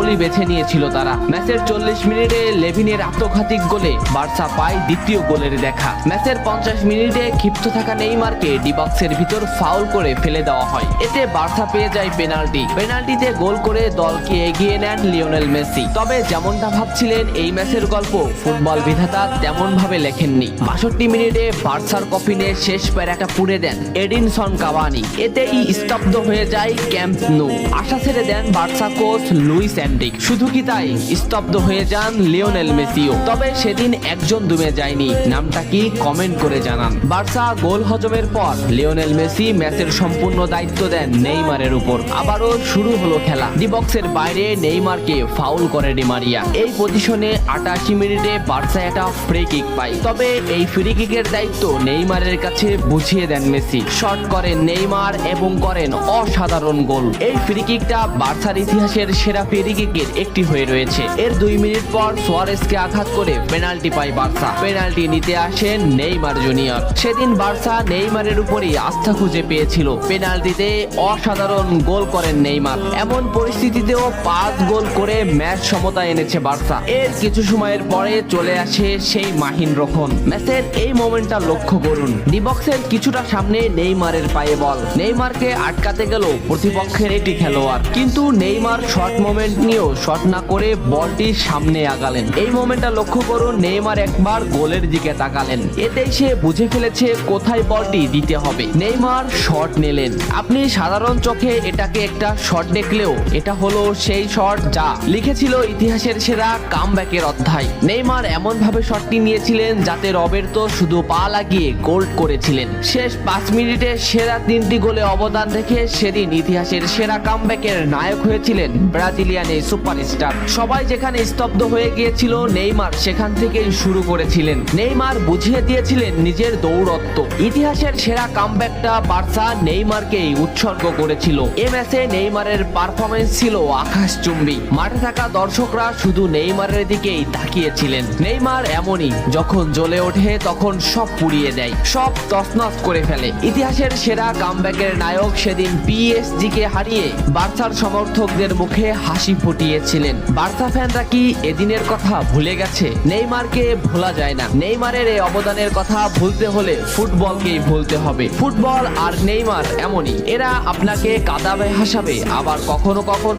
ফাউলই বেছে নিয়েছিল তারা। ম্যাচের 40 মিনিটে লেভিনের আত্মঘাতী গোলে বার্সা পায় দ্বিতীয় গোলের দেখা। ম্যাচের 50 মিনিটে ক্ষিপ্ত থাকা নেইমারকে ডি বক্সের ভিতর ফাউল করে ফেলে দেওয়া হয়। এতে বার্সা পেয়ে যায় পেনাল্টিতে গোল করে দলকে এগিয়ে নেন লিওনেল মেসি। তবে যেমনটা ভাবছিলেন এই ম্যাচের গল্প ফুটবল বিধাতা তেমন ভাবে লেখেননি। 62 মিনিটে বার্সার কফিনে শেষ প্যারাটা পুড়ে দেন এডিনসন কাভানি। এতেই স্তব্ধ হয়ে যায় ক্যাম্প ন্যু। আশা ছেড়ে দেন বার্সা কোচ লুইস এনরিক। শুধু কি তাই, স্তব্ধ হয়ে যান লিওনেল মেসিও। তবে সেদিন একজন দমে যায়নি, নামটা কি কমেন্ট করে জানান। বার্সা গোল হজমের পর লিওনেল মেসি ম্যাচের সম্পূর্ণ দায়িত্ব দেন নেইমারের উপর। আবারও শুরু হলো খেলা। ডি বক্সের বাইরে নেইমারকে ফাউল করে ডি মারিয়া। এই পজিশনে 88 মিনিটে বার্সা একটা ফ্রি কিক পায়। তবে এই ফ্রি কিকের দায়িত্ব নেইমারের কাছে বুঝিয়ে দেন মেসি। শট করেন নেইমার এবং করেন অসাধারণ গোল। এই ফ্রি কিকটা বার্সার ইতিহাসের সেরা ফ্রি কিকের একটি হয়ে রয়েছে। এর 2 মিনিট পর সুয়ারেজকে আঘাত করে পেনাল্টি পায় বার্সা। পেনাল্টি নিতে আসেন নেইমার জুনিয়র। সেদিন বার্সা নেইমারের উপরই আস্থা খুঁজে পেয়েছিল। পেনাল্টিতে অসাধারণ গোল করেন নেইমার। এমন পরিস্থিতিতেও 5 গোল করে ম্যাচ সমতা এনেছে বার্সা। এর কিছু সময়ের পরে চলে আসে সেই মাহিন রক্ষণ। ম্যাচের এই মোমেন্টটা লক্ষ্য করুন। ডি বক্সের কিছুটা সামনে নেইমারের পায়ে বল। নেইমারকে আটকাতে গেল প্রতিপক্ষের একটি খেলোয়াড়, কিন্তু নেইমার শর্ট মোমেন্ট নিয়েও শট না করে বলটি সামনে আগালেন। এই মোমেন্টটা লক্ষ্য করুন। নেইমার একবার গোলের দিকে তাকালেন। এতেই সে বুঝে ফেলেছে কোথায় বলটি দিতে হবে। নেইমার শট নিলেন। আপনি সাধারণ চোখে এটাকে একটা শট দেখলেও এটা হলো সেই শট যা লিখেছিল ইতিহাসের সেরা কামব্যাকের অধ্যায়। নেইমার এমন ভাবে শটটি নিয়েছিলেন যাতে রবের্তো শুধু পা লাগিয়ে গোল করেছিলেন। শেষ 5 মিনিটে সেরা 3টি গোলে অবদান রেখে সেদিন ইতিহাসের সেরা কামব্যাকের নায়ক হয়েছিলেন ব্রাজিলিয়ান এই সুপারস্টার। সবাই যেখানে স্তব্ধ হয়ে গিয়েছিল, নেইমার সেখান থেকেই শুরু করেছিলেন। নেইমার বুঝিয়ে দিয়েছিলেন নিজের দৌড়ত্ব। ইতিহাসের সেরা কামব্যাকটা বার্সা নেইমারকেই উৎসর্গ করেছিল। এ ম্যাচে নেইমারের পারফরমেন্স ছিল আকাশচুম্বী। মাঠে থাকা দর্শকরা শুধু নেইমারের দিকেই তাকিয়েছিলেন। নেইমার এমনই, যখন জ্বলে ওঠে তখন সব পুড়িয়ে দেয়, সব তছনছ করে ফেলে। ইতিহাসের সেরা কামব্যাকের নায়ক সেদিন পিএসজি কে হারিয়ে বার্সার সমর্থকদের মুখে হাসি ফুটিয়েছিলেন। বার্সা ফ্যানরা কি এদিনের কথা ভুলে গেছে? নেইমারকে ভোলা যায় না। নেইমারের এই অবদানের কথা ভুলতে হলে ফুটবলকেই ভুলতে হবে। ফুটবল আর নেইমার এমনই, এরা আপনাকে কাঁদাবে হাসাবে, আবার কখনো কখনো